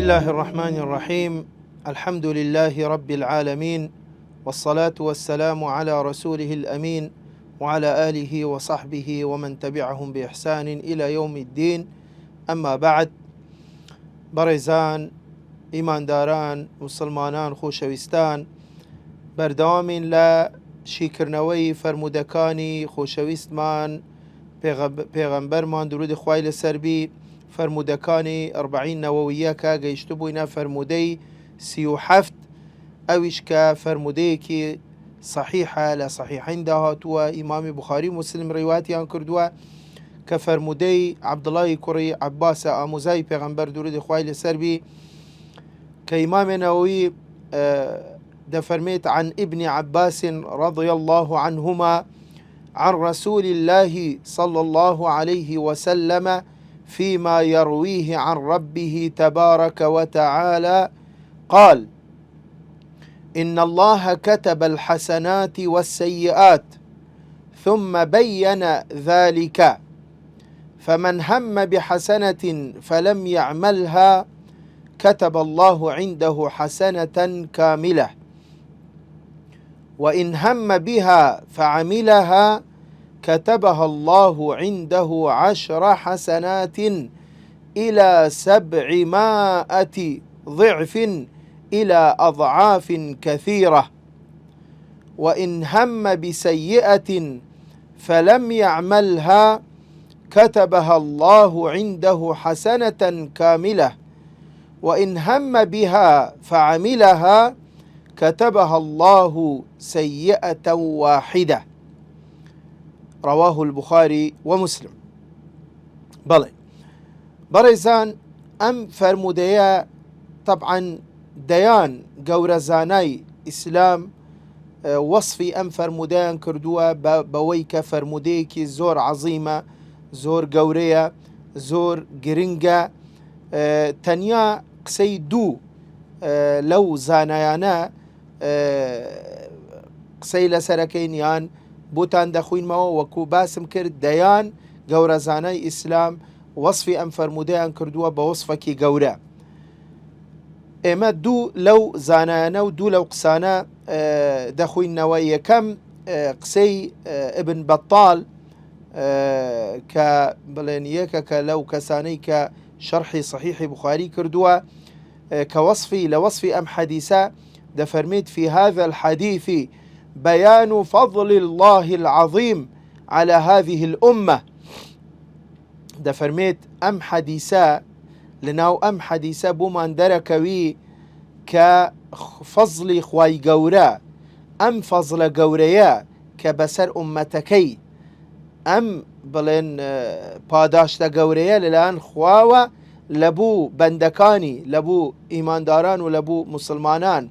بسم الله الرحمن الرحيم. الحمد لله رب العالمين، والصلاة والسلام على رسوله الأمين وعلى آله وصحبه ومن تبعهم بإحسان إلى يوم الدين. أما بعد، بەڕێزان، ئیمانداران، مسلمانان خۆشەویستان، بەردەوامین لە شیکردنەوەی فەرمودەکانی خۆشەویستمان پێغەمبەرمان درودی خوای لەسەر بی، فەرمودەکانی 40 نەوەویە کە گەیشتو بووینە فەرمودەی 37، ئەویش کە فەرمودەیەکی صحیحە لە صحیحیندا هاتووە، ئیمامی بوخاری مسلم ڕیواتیان کردووە، کە فەرمودەی عەبدوڵای کوڕی عەباسە ئامۆزای پێغەمبەر درودی خوای لەسەر بی، کە ئیمامی نەوەوی دەفەرمێت عن ابن عباس رضي الله عنهما عن رسول الله صلى الله عليه وسلم فيما يرويه عن ربه تبارك وتعالى قال: إن الله كتب الحسنات والسيئات ثم بين ذلك، فمن هم بحسنة فلم يعملها كتب الله عنده حسنة كاملة، وإن هم بها فعملها كتبها الله عنده 10 حسنات إلى 700 ضعف إلى أضعاف كثيرة، وإن هم بسيئة فلم يعملها كتبها الله عنده حسنة كاملة، وإن هم بها فعملها كتبها الله سيئة واحدة. رواه البخاري ومسلم. بەڵێ بەڕێزان، ئەم فەرمودەیە طبعا دەیان گەورە زانای ئیسلام وەصفی ئەم فەرمودەیان کردووە بەوەی کە فەرمودەیەکی زۆر عەزیمە، زۆر گەورەیە، زۆر گرنگە. تەنیا قسەی دوو لەو زانایانە قسەی لەسەرەکەین یان بۆتان دەخوینمەوە، وەکو باسم کرد دەیان گەورە زانای ئیسلام وەصفی ئەم فەرمودەیان کردووە بە وەصفێکی گەورە. ئێمە دوو لەو زانایانە و دوو لەو قسانە دەخوینەوە. یەکەم قسەی ئبن بەطال کە بڵێن یەکەکە لەو کەسانەی کە شەرحی صحیحی بوخاری کردووە، کە وەصفی لە وەصفی ئەم حەدیثە دەفەرمێت: في هذا الحديث بيان فضل الله العظيم على هذه الأمة. دەفەرمێت ئەم حەدیثە لەناو ئەم حەدیثە بۆمان دەرەکەوی کە فەزلی خوای گەورە، ئەم فەزلە گەورەیە کە بەسەر ئومەتەکەی، ئەم بڵێن پاداشتە گەورەیە لەلایەن خواوە لەبوو بەندەکانی، لەبوو ئیمانداران و لەبوو مسلمانان.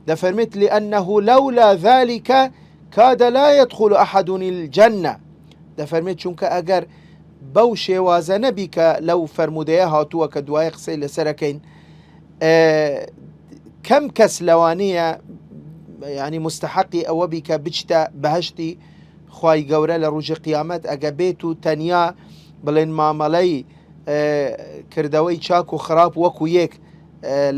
دەفەرمێت: لأنه لولا ذلك كاد لا يدخل أحد الجنة. دەفەرمێت چونکە ئەگەر بەو شێوازە نەبی کە لەو فەرمودەیە هاتووە کە دوای قسەی لەسەرەکەین، کەم کەس لەوانەیە ینی مستحقی ئەوە بی کە بچتە بەهشتی خوای گەورە لە ڕۆژی قیامەت، ئەگە بێت و تەنیا بڵێن مامەڵەی کردەوەی چاک و خراپ وەکو یەک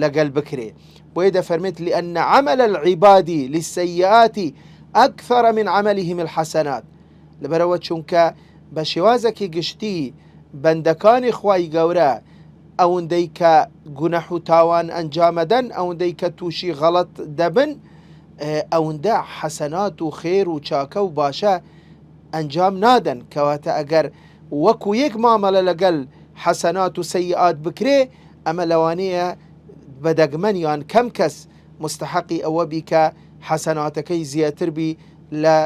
لەگەل بکرێ. بۆیە دەفەرمێت: لأن عمل العباد للسيئات أكثر من عملهم الحسنات. لەبەرەوە چونکە بە شێوازێکی گشتی بەندەکانی خوای گەورە ئەوەندەی کە گونەح و تاوان ئەنجامەدەن، ئەوەندەی کە تووشی غەڵەت دەبن، ئەوەندە حەسەنات و خێر و چاکە و باشە ئەنجام نادەن. کەواتە ئەگەر وەکو یەک مامەلە لەگەل حەسەنات و سەیئات بکرێ، ئەمە لەوانەیە بەدەگمەنیان کەم کەس مستحقی ئەوە بی کە حەسەناتەکەی زیاتر بی لە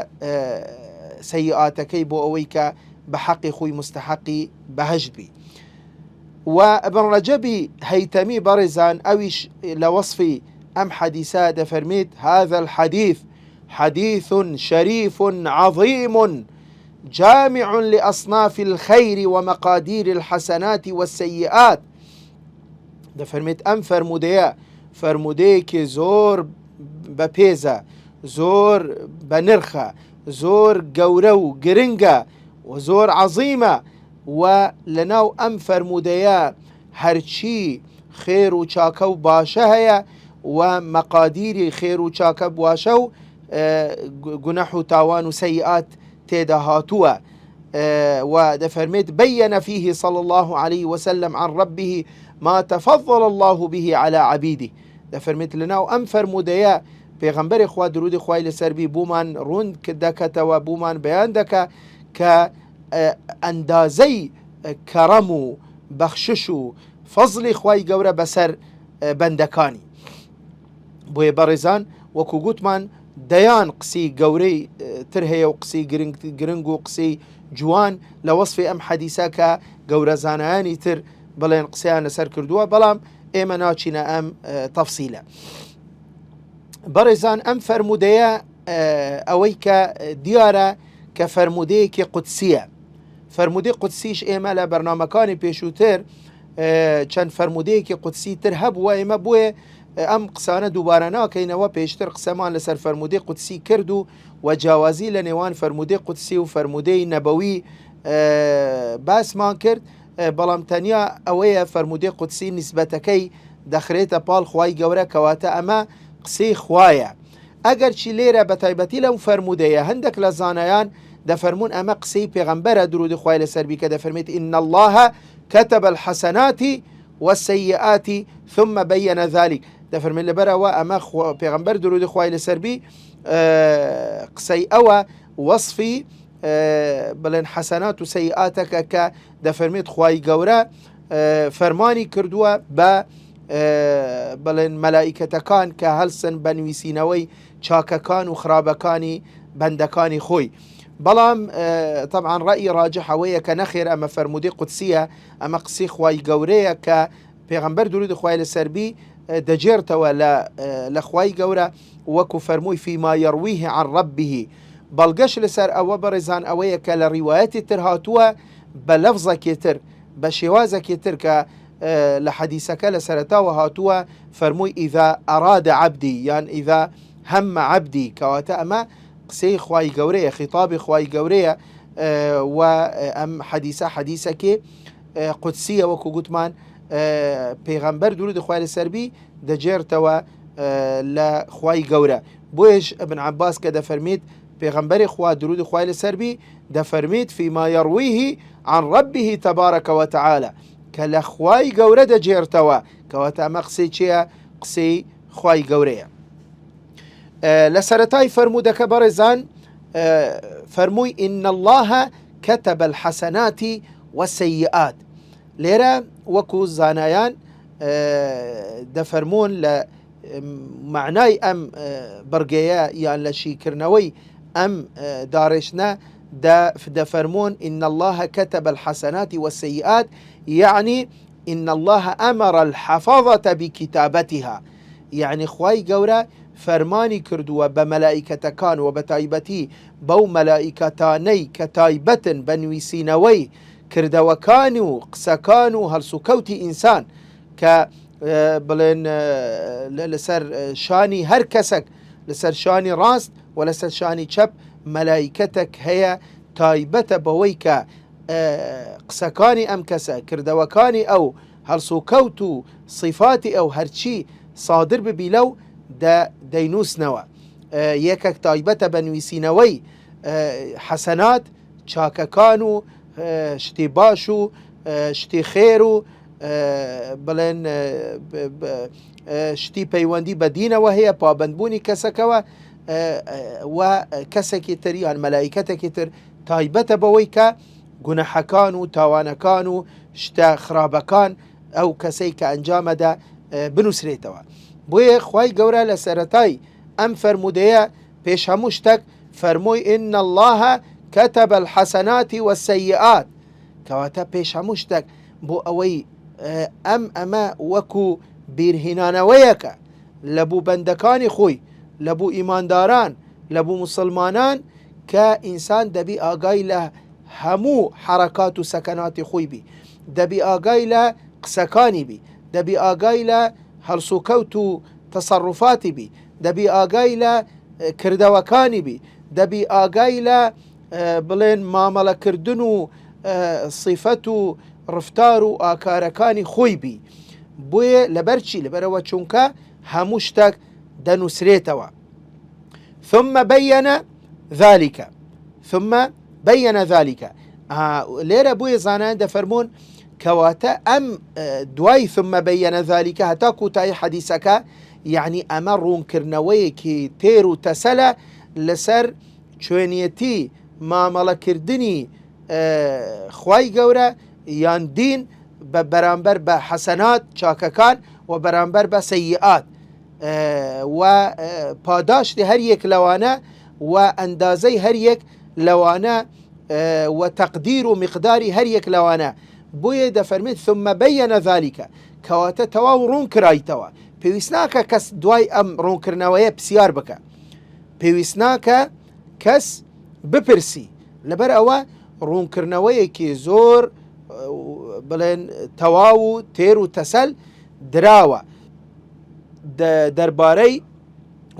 سەیئاتەکەی بۆ ئەوەی کە بە حەقی خۆی مستحقی بەهشت بی. و ابن رەجەبی هەیتەمی بەڕێزان ئەویش لە وەصفی ئەم حەدیثە دەفەرمێت: هذا الحديث حديث شريف عظيم جامع لأصناف الخير ومقادير الحسنات والسيئات. دەفەرمێت ئەم فەرمودەیە فەرمودەیەکی زۆر بەپێزە، زۆر بە نرخە، زۆر گەورە و گرنگە و زۆر عەزیمە، و لەناو ئەم فەرمودەیە هەرچی خێر و چاکە و باشە هەیە و مەقادیری خێر و چاکە باشە و گونەح و تاوان و سەیئات تێدا هاتووە. ودفرميت بين فيه صلى الله عليه وسلم عن ربه ما تفضل الله به على عبيده. دفرميت لنا وأم فرموديا پیغمبر خوا درود خوای لسر بی بومان روند دکت و بومان بیان دکا که اندازی کرم و بخشش و فضل خوای گوره بسر بندکانی. بوی برزان وکو گوتمان ديان قسي قوري ترهي وقسي قرنق وقسي جوان لوصف أم حديثك قورة زاناني تر بلين قسيان سر كردوه بلام إيما ناچينا أم تفصيلا. برزان أم فرمودية أويك ديارة كفرمودية قدسية. فرمودية قدسيش إيما لبرنامكاني بيشوتر چند فرمودية قدسي ترهب وإيما بوه ام قسانه دوباره ناکەینەوە پێشتر قسەمان لەسەر فەرمودەی قودسی کرد و جیاوازی لە نێوان فەرمودەی قودسی و فەرمودەی نەبەوی باسمان کرد. بەڵام تەنیا ئەوەیە فەرمودەی قودسی نیسبەتەکەی دەخرێتە پاڵ خوای گەورە کەواتە ئەمە قسەی خوایە. ئەگەر چی لێرە بە تایبەتی لەم فەرمودەیە هەندێک لە زانایان دەفەرمون ئەمە قسەی پێغەمبەرە درود خوای لەسەر بی کە دەفەرمێت إن الله كتب الحسنات والسيئات ثم بين ذلك. دفرمي لبرا وأما پیغمبر درود خوای لسر بی قسەی ئەوە وەصفی بڵێن حەسەنات و سەیئاتەکە کە دەفەرمێت خوای گەورە فەرمانی کردووە بە بڵێن مەلائیکەتەکان کە هەڵسن بە نوویسینەوەی چاکەکان و خراپەکانی بەندەکانی خۆی. بەڵام طبعا ڕەئی ڕاجح ئەوەیە کە نەخێر ئەمە فەرمودەی قودسیە، ئەمە قسەی خوای گەورەیە کە پێغەمبەر درود خوای لەسەر بی دەجێرتەوە لە خوای گەورە وەکو فەرمووی فيما يرويه عن ربه. بەڵگەش لەسەر ئەوە بەڕێزان ئەوەیە کە لە ڕیوایەتی تر هاتووە بە لەفزەکی تر بە شێوازێکی تر کە لە حەدیسەکە لە سەرەتاوە هاتووە فەرمووی إذا أراد عبدي یان إذا هم عبدي، کەواتە ئەمە قسەی خوای گەورەیە، خیتابی خوای گەورەیە و ئەم حەدیسەکێ قودسیە وەکو گوتمان پێغەمبەر درود خوای لەسەر بی دەجێرتەوە لە خوای گەورە. بۆیش ابن عباس کە دەفەرمێت پێغەمبەری خوا درود خوای لەسەر بی دەفەرمێت فيما يرويه عن ربه تبارك وتعالى کە لە خوای گەورە دەجێرتەوە، کەواتە ئەمە قسەی چییە؟ قسەی خوای گەورەیە. لە سەرەتای فەرمودەکە بەڕێزان فەرمووی إن الله كتب الحسنات والسيئات. لێرە وەکو زانایان دەفەرمون لە معنای ئەم بەرگەیە یان لە شیکردنەوەی ئەم داڕێژنە دەفەرمون إن الله كتب الحسنات والسيئات يعني إن الله أمر الحفاظة بكتابتها. يعني خوای گەورە فەرمانی کردووە بە مەلائیکەتەکان و بە تایبەتی بەو مەلائیکەتانەی کە تایبەتن بە نوویسینەوەی کردەوەکانی و قسەکان و هەڵسوکەوتی ئینسان کە بڵێن لەسەر شانی هەر کەسێک لەسەر شانی ڕاست و لەسەر شانی چەپ مەلائیکەتێک هەیە تایبەتە بەوەی کە قسەکانی ئەم کەسە کردەوەکانی ئەو هەڵسوکەوت و صیفاتی ئەو هەرچی صادر ببی لەو دەینووسنەوە. یەکێک تایبەتە بە نوویسینەوەی حەسەنات چاکەکان و شتی باش و شتی خێر و بڵێن شتی پەیوەندی بە دینەوە هەیە پابندبوونی کەسەکەوە و کەسێکی تر یان مەلائیکەتێکی تر تایبەتە بەوەی کە گونەحەکان و تاوانەکان و شتە خراپەکان ئەو کەسەی کە ئەنجامەدا بنووسرێتەوە. بۆیە خوای گەورە لە سەرەتای ئەم فەرمودەیە پێش هەموو شتێک فەرمووی إن الله كتب الحسنات والسيئات، کەواتە پێش هەموو شتێک بۆ ئەوەی ئەمە وەکو بیرهێنانەوەیەکە لە بوو بەندەکانی خۆی، لە بوو ئیمانداران، لە بوو مسلمانان کە ئینسان دەبی ئاگای لە هەموو حرەکات و سەکەناتی خۆی بی، دەبی ئاگای لە قسەکانی بی، دەبی ئاگای لە هەڵسوکەوت و تەسەڕوفاتی بی، دەبی ئاگای لە کردەوەکانی بی، دەبی ئاگای لە بڵێن مامەڵەکردن و صیفەت و ڕفتار و ئاکارەکانی خۆی بی. بۆیە لەبەرچی لەبەرەوە چونکە هەموو شتێک دەنووسرێتەوە. ثم بين ذلك لێرە بۆیە زانایان دەفەرمونون کەواتە ئەم دوای ثم بين ذلك هەتا کوتایی حەدیسەکە یعنی ئەمە ڕوونکردنەوەیەکی تێر و تەسەلە لەسەر شوێنیەتی مامەڵەکردنی خوای گەورە یان دین بە بەرامبەر بە حەسەنات چاکەکان و بەرامبەر بە سەیئات و پاداشتی هەر یەک لەوانە و ئەندازەی هەر یەک لەوانە و تەقدیر و میقداری هەر یەک لەوانە. بۆیە دەفەرمێت ثم بين ذلك کەواتە تەواو ڕوون کرایتەوە. پێویست ناکە کەس دوای ئەم ڕوونکردنەوەیە پرسیار بکە، پێویست ناکە کەس بپرسی، لەبەر ئەوە ڕوونکردنەوەیەکی زۆر بڵێن تەواو و تێر و تەسەل دراوە دەربارەی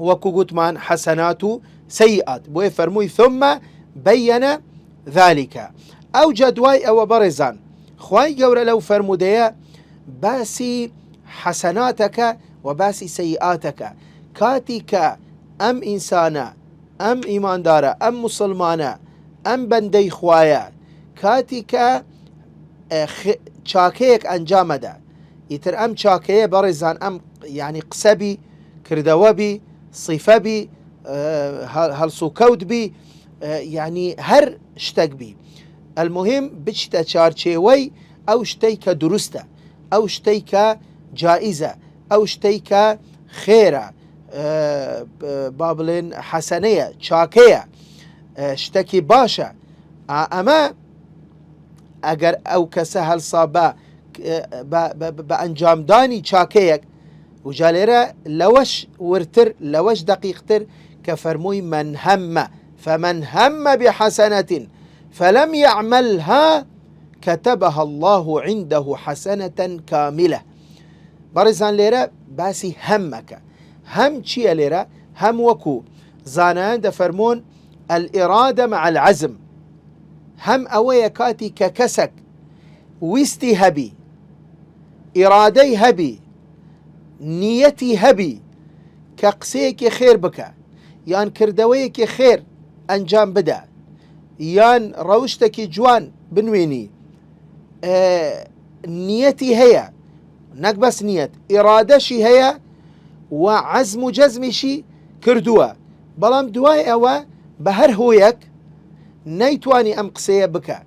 وەکو گوتمان حەسەنات و سەیئات. بۆیە فەرمووی ثم بين ذلك. ئەو جا دوای ئەوە بەڕێزان خوای گەورە لەو فەرمودەیە باسی حەسەناتەکە و باسی سەیئاتەکە. کاتی کە ئەم ئینسانە، ئەم ئیماندارە، ئەم موسڵمانە، ئەم بەندەی خوایە کاتی کە چاکەیەک ئەنجامەدا، ئیتر ئەم چاکەیە بەڕێزان ئەم یعنی قسەبی، کردەوەبی، صیفەبی، هەڵسوکەوتبی، یعنی هەر شتێک بی، المهم بچتە چارچێوەی ئەو شتەی کە دروستە، ئەو شتەی کە جائزە، ئەو شتەی کە خێرە، با بڵێن حەسەنەیە، چاکەیە، شتێکی باشە. ئەمە ئەگەر ئەو کەسە هەڵسا بە ئەنجامدانی چاکەیەک وجا لێرە لەوەش ورتر لەوەش دقیقتر کە فەرمووی من هەمە فمن هم بحسنة فلم يعملها كتبها الله عنده حسنة كاملة. بەڕێزان لێرە باسی هەمەکە. هەم چییە لێرە؟ هەم وەکو زانایان دەفەرمۆن الإرادة مع العزم. هەم ئەوەیە کاتی کە کەسێک ویستی هەبی، ئیرادەی هەبی، نیەتی هەبی کە قسەیەکی خێر بکە یان کردەوەیەکی خێر ئەنجام بدە یان ڕەوشتێکی جوان بنوێنی، نیەتی هەیە، نەک بەس نیەت، ئیرادەشی هەیە و عەزم و جەزمیشی کردووە، بەڵام دوای ئەوە بە هەر هۆیەک نەیتوانی ئەم قسەیە بکە،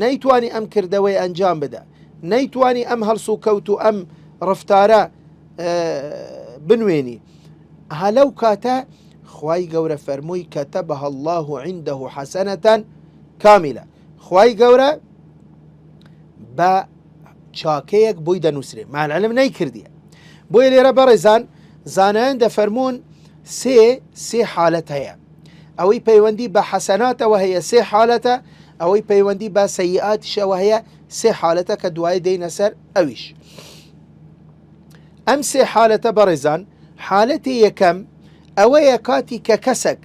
نەیتوانی ئەم کردەوەی ئەنجام بدە، نەیتوانی ئەم هەڵس و کەوت و ئەم ڕفتارە بنوێنی. هەلەو کاتە خوای گەورە فەرمووی كتبها الله عنده حسنة كاملة. خوای گەورە بە چاکەیەک بۆی دەنووسرێ، مع العلم نەیکردیە. بۆیە لێرە بەڕێزان زانایان دەفەرمون سێ حالەت هەیە. ئەوەی پەیوەندی بە حەسەناتەوە هەیە سێ حالەتە، ئەوەی پەیوەندی بە سەیئاتیشەوە هەیە سێ حالەتە کە دوای دەینە سەر ئەویش. ئەم سێ حالەتە بەڕێزان، حالەتی یەکەم ئەوەیە کاتی کە کەسێک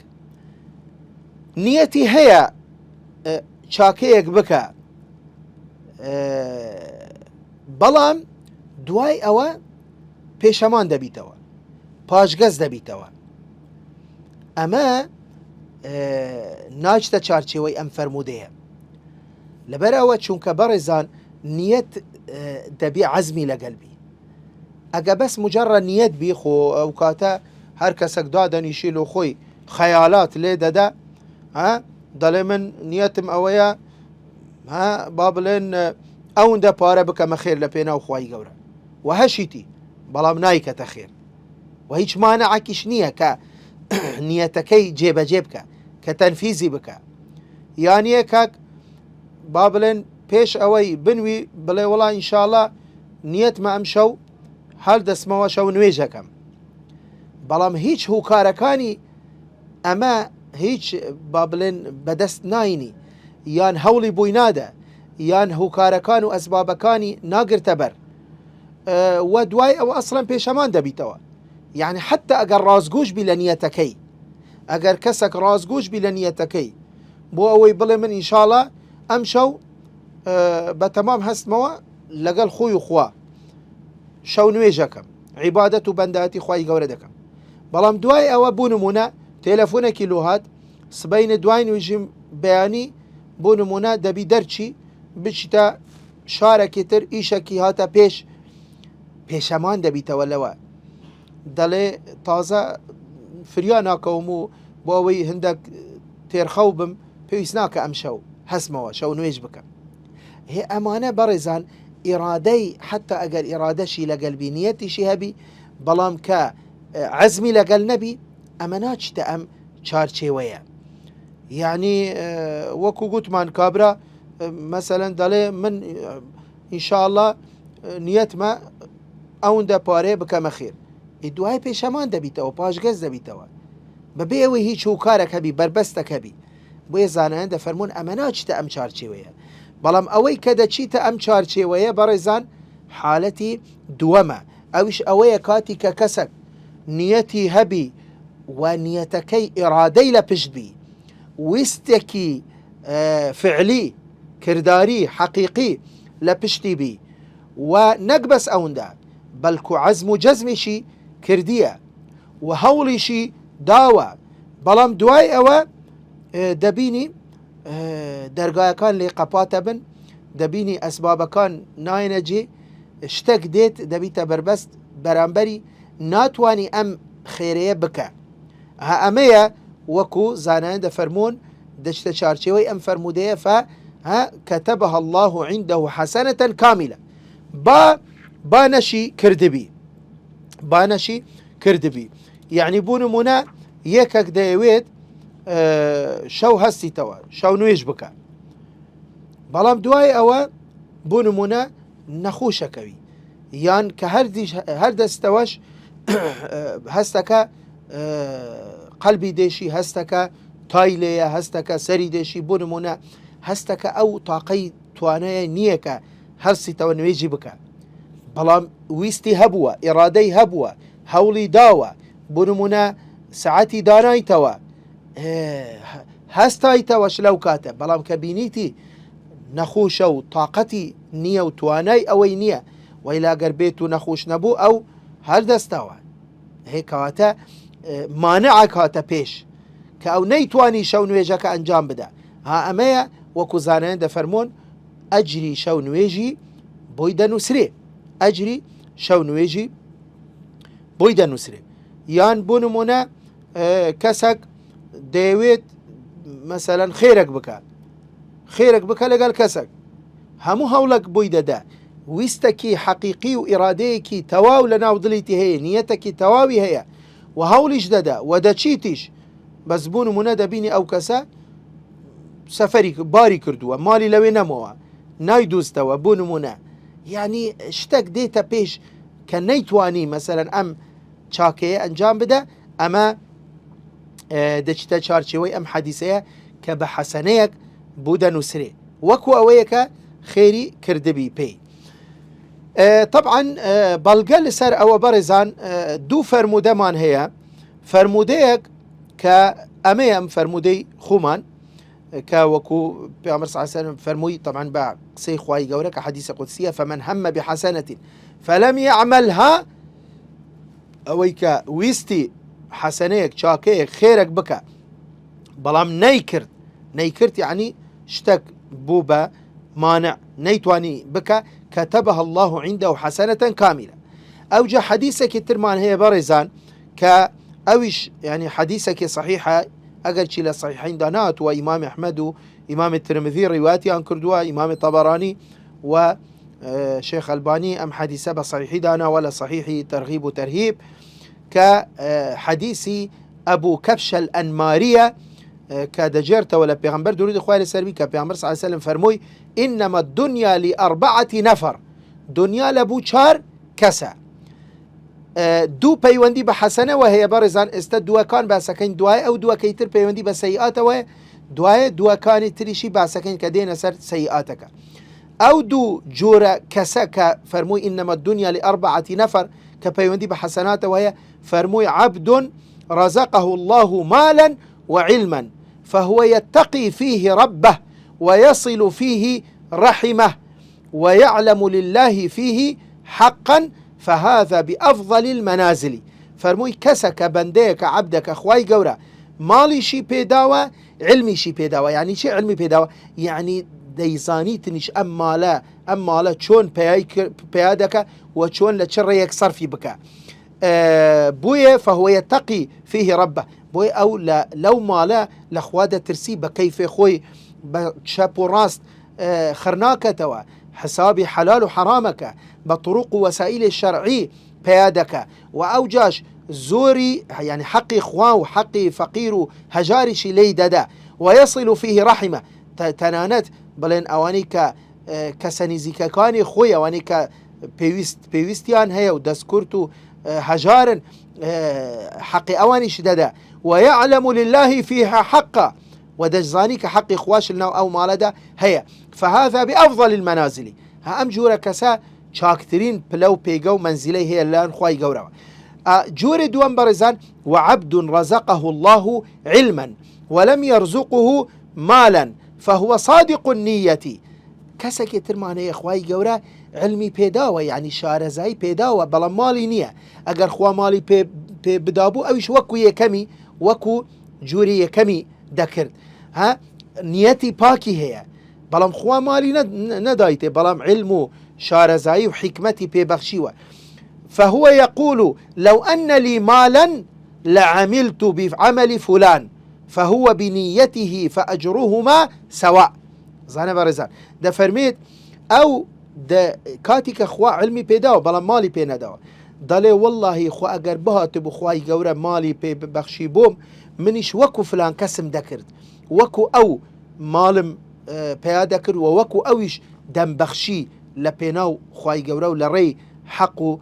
نیەتی هەیە چاکەیەک بکە، بەڵام دوای ئەوە پێشەمان دەبیتەوە، پاشگەز دەبیتەوە. ئەمە ناچتە چارچێوەی ئەم فەرمودەیە. لەبەرەوە چونکە بەڕێزان نیەت دەبی عەزمی لەگەڵبی. ئەگە بەس مجەڕە نیەت بی خۆ ئەو کاتە هەر کەسێک دادەنیشیل و خۆی خەیالات لێ دەدا، دەڵێ من نیەتم ئەوەیە با بڵێن ئەوەندە پارە بکەمە خێر لە پێناو خوای گەورە و هەشیتی، بەڵام نایکەتە خێر و هیچ مانەعەکیش نییە کە نیەتەکەی جێبەجێ بکە، کە تەنفیزی بکە. یانیە کاک با بڵێن پێش ئەوەی بنوی بڵێ وەڵا ئینشاڵڵا نیەتمە ئەم شەو هەر دەسمەوە شەو نوێژەکەم، بەڵام هیچ هوکارەکانی ئەمە هیچ با بڵێن بەدەست ناینی یان هەوڵی بووی نادە یان هوکارەکان و ئەسبابەکانی ناگرتە بەر و دوای ئەوە ئەسڵەن پێشەمان دەبیتەوە. یعنی حتى ئەگەر ڕازگوش بی لە نیەتەکەی، ئەگەر کەسێک ڕازگوش بی لە نیەتەکەی بۆ ئەوەی بڵێ من ئینشاڵڵا ئەم شەو بە تەمام هەستمەوە لەگەڵ خۆی و خوا، شەو نوێژەکەم عیبادەت و بەندەتی خوای گەورە دەکەم بەڵام دوای ئەوە بوو نمونە تێلەفۆنێکی لۆ هات سبەینە دوای نوێژیم بەیانی بۆ نمونە دەبی دەرچی بچیتە شارێکی تر ئیشێکی هاتە پێشەمان دەبیتەوە لەوە دەڵێ تازە فریا ناکەوم و بۆ ئەوەی هەندێک تێرخەو بم پێویست ناکە ئەم شەو هەسمەوە شەو نوێژ بکەم هێ ئەمانە بەڕێزان ئیرادەی حتا ئەگەر ئیرادەشی لەگەڵ بینیەتیشی هەبی بەڵام کە عەزمی لەگەڵ نەبی ئەمە ناچیتە ئەم چارچێوەیە یعنی وەکو گوتمان کابرا مەسەلەن دەڵێ من ئینشاءالله نیەتمە ئەوەندە پارەیە بکەمە خێر دوای پێشەمان دەبیتەوە پاشگەز دەبیتەوە بەبێ ئەوەی هیچ هوکارێک هەبی بربەستێک هەبی بۆیە زانایان دەفەرمون ئەمە ناچیتە ئەم چارچێوەیە بەڵام ئەوەی کە دەچیتە ئەم چارچێوەیە بەڕێزان حالەتی دووەمە ئەویش ئەوەیە کاتی کە کەسێک نیەتی هەبی و نیەتەکەی ئیرادەی لە پشتبی ویستێکی فعلی کردداری حەقیقی لە پشتی بی و نەک بەس ئەوەندە بەڵکو عەزم و جەزمیشی کردیە و هەوڵیشی داوە بەڵام دوای ئەوە دەبینی دەرگایەکان لێ قەپاتە بن دەبینی ئەسبابەکان ناینەجێ شتێک دێت دەبیتە بربەست بەرامبەری ناتوانی ئەم خێرەیە بکە ئەمەیە وەکو زانایان دەفەرمون دەچتە چارچێوەی ئەم فەرمودەیە كتبها الله عنده حسنة كاملة با نەشی کردبی یعنی بوو نمونە یەکێک دەیەوێت شەو هەستیتەوە شەو نوێژ بکە بەڵام دوای ئەوە بوو نمونە نەخۆشەکەوی یان کە هەر دەستەوەش هەستەکە قەلبی دێشی هەستەکە تای لێیە هەستەکە سەری دێشی بوو نمونە هەستەکە ئەو تاقەی توانایە نییە کە هەرسیتەوە نوێژی بکە بەڵام ویستی هەبووە ئیرادەی هەبووە هەوڵی داوە بوو نمونە سەعەتی دانایتەوە هەستایتەوەش لەو کاتە بەڵام کە بینیتی نەخۆشە و تااقەتی نییە و توانای ئەوەی نییە وەیلاگەر بێت و نەخۆش نەبوو ئەو هەر دەستاوە هێکەواتە مانعک هاتە پێش کە ئەو نەیتوانی شەو نوێژەکە ئەنجام بدە ئەمەیە وەکو زانایان دەفەرمۆن ئەجری شەو نوێژی بۆی دەنووسرێ ئەجری شەو نوێژی بۆی دەنووسرێ یان بۆ نمونە کەسێک دەیەوێت مەسەلەن خێرێک بکە لەگەڵ کەسێک هەموو هەوڵک بۆی دەدا ویستێکی حەقیقی و ئیرادەیەکی تەواو لە ناو دڵیتی هەیە نیەتێکی تەواوی هەیە و هەوڵیش دەدا و دەچیتیش بەس بوو نمونە دەبینی ئەو کەسە سەفەری باری کردووە مالی لەوێ نەمەوە نایدوستەوە بوو نمونە یعنی شتێک دێتە پێش کە نەیتوانی مەسەلەن ئەم چاکەیە ئەنجام بدە ئەمە دەچتە چارچێوەی ئەم حەدیسەیە کە بە حەسەنەیەک بوو دەنووسرێ وەکو ئەوەیە کە خێری کردبی پێی طبعا بەڵگە لەسەر ئەوە بەڕێزان دوو فەرمودەمان هەیە فەرمودەیەک کە ئەمەیە ئەم فەرمودەی خومان کە وەکو پێغەمبەر صلی الله علیه وسلم فەرمووی طبعا بە قسەی خوای گەورە کە حەدیسە قودسیە فمن هم بحسنة فلم يعملها ئەوەی کە ویستی حەسەنەیەک چاکەیەک خێرێک بکە بەڵام نەیکرد یعنی شتێک بوو بە مانع نەیتوانی بکە كتبها الله عنده حسنة كاملة ئەوجا حەدیسێکی ترمان هەیە بەڕێزان کە ئەویش يعني حەدیسێکی صحیحە ئەگەر چی لە صحیحین دانات و ئیمام ئەحمەد و ئیمام ترمذی ڕیواتیان کردووە ئیمام طەبەرانی و شیخ ئەلبانی ئەم حەدیسە بە صحیحی داناوە لە صحیحی تەرغیب و تەرهیب کە حەدیسی ئەبوو کەبشە الئەنماریە کە دەجێرتەوە لە پێغەمبەر درودی خوای لەسەر بی کە پێغەمبەر صلی الله علیه وسلم فەرمووی ئینەمە الدنیا لأربعة نەفەر دنیا لە بوو 4 کەسە دوو پەیوەندی بە حەسەنەوە هەیە بەڕێزان ئێستا دووەکان باسەکەین دوای ئەو دووەکەی تر پەیوەندی بە سەیئاتەوە دوایە دووەکانی تریشی باسەکەین کە دێنە سەر سەیئاتەکە ئەو دوو جۆرە کەسە کە فەرمووی ئینەمە الدنیا لأربعة نەفەر کە پەیوەندی بە حەسەناتەوە هەیە فەرمووی عەبد رزقه الله مالا وعلما فهو يتقي فيه ربه ويصل فيه رحمه ويعلم لله فيه حقا فهذا بأفضل المنازل. فرمووی کەسەکە بەندەیەکە عەبدەکە خوای گەورە ماڵیشی پێداوە علمیشی پێداوە. یعنی چی علمی پێداوە؟ یعنی دەیزانیتنیش ئەم ماڵە چۆن پیا دەکە و چۆن لە چ ڕێیەک سەرفی بکە. بۆیە فهو يتقي فيه ربه. بۆی ئەو لەو ماڵە لەخوا دەترسی بە کەیفێ خۆی بە چەپ و ڕاست خڕناکەتەوە، حسابی حەلال و حرامەکە بە طرق و وەسائل شەرعی پیا دەکە و ئەو جاش زۆری يعني حەقی خوا و حەقی فەقیر و هەژاریشی لێی دەدا ويصل فيه رحمه. تەنانەت بڵێن ئەوانەی کە کەسە نزیکەکانی خۆی ئەوانەی کە پێویستیان هەیە و دەستکورت و هەژارن حەقی ئەوانیش دەدا ويعلم لله فيها حقا ودەزانی کە حەقی خواش لەناو ئەو ماڵەدا هەیە. فهذا بأفضل المنازل. ئەم جۆرە کەسە چاکترین پلە و پێگە و منزلەی هەیە لەلایەن خوای گەورەوە. جۆرێ دووەم بەڕێزان وعبد رزقه الله علما ولم يرزقه مالا فهو صادق النية. کەسێکی ترمان هەیە خوای گەورە علمی پێداوە، یعنی شارەزایی پێداوە، بەڵام ماڵی نییە. ئەگەر خوا ماڵی پێ بدابوو ئەویش وەکو یەکەمی وەکو جووری یەکەمی دەکرد. نیەتی پاکی هەیە بەڵام خوا مالی نەدایتێ، بەڵام علم و شارەزایی و حکمەتی پێبەخشیوە. فهو يقول لو أن لي مالا لعملت بعمل فلان فهو بنيته فأجرهما سواء. زانە بەڕێزان دەفەرمێت ئەو کاتێکە خوا علمی پێداوە بەڵام ماڵی پێ نەداوە، دەڵێ وەڵڵاهی خوا ئەگەر بهاتە بۆ خوای گەورە ماڵی پێ ببەخشی بۆم منیش وەکو فلان کەسم دەکرد، وەکو ئەو ماڵم پیا دەکرد و وەکو ئەویش دەمبەخشی لە پێناو خوای گەورە و لە ڕێی حەق و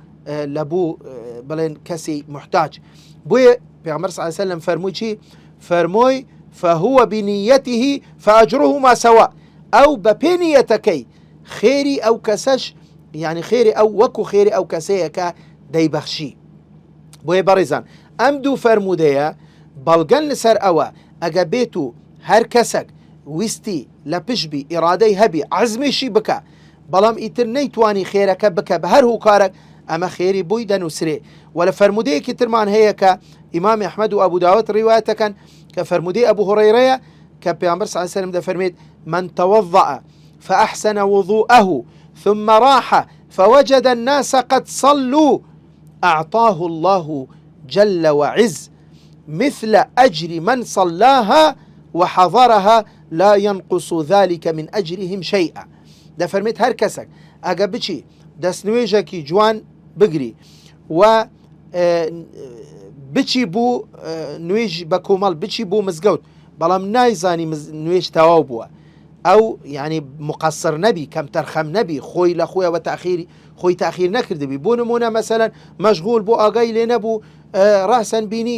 لە بوو بڵێن کەسی محتاج. بۆیە پێغەمبەر صلی الله علیه وسلم فەرمووی چی؟ فەرمووی فهو بنيته فأجرهما سواء. ئەو بە پێ نیەتەکەی خێری ئەو کەسەش یعنی خێری ئەو وەکو خێری ئەو کەسەیەکە دەیبەخشی. بۆیە بەڕێزان ئەم دوو فەرمودەیە بەڵگەن لەسەر ئەوە ئەگە بێت و هەر کەسێک ویستی لە پشبی ئیرادەی هەبی عەزمیشی بکە بەڵام ئیتر نەیتوانی خێرەکە بکە بە هەر هوکارێک ئەمە خێری بووی دەنووسرێ. و لە فەرمودەیەکی ترمان هەیە کە ئیمامی ئەحمەد و ئەبوو داوود ڕیوایەتەکەن کە فەرمودەی ئەبوو هوڕەیرەیە کە پێغەمبەر صلی الله علیه وسلم دەفەرمێت من توضأ فأحسن وضوءه ثم راح فوجد الناس قد صلوا أعطاه الله جل وعز مثل أجر من صلاها وحضرها لا ينقص ذلك من أجرهم شيئا. دەفەرمێت هەر کەسێک ئەگە بچی دەستنوێژێکی جوان بگری و بچی بوو نوێژ بە کۆمەڵ بچی بوو مزگەوت بەڵام نایزانی نوێژ تەواو بووە، ئەو یعنی مقصر نەبی کەم تەرخەم نەبی خۆی لە خۆیەوە خۆی تاخیر نەکردبی. بۆ نمونە مەسەلەن مەشغول بۆ ئاگای لێ نەبوو ڕاسەن بینی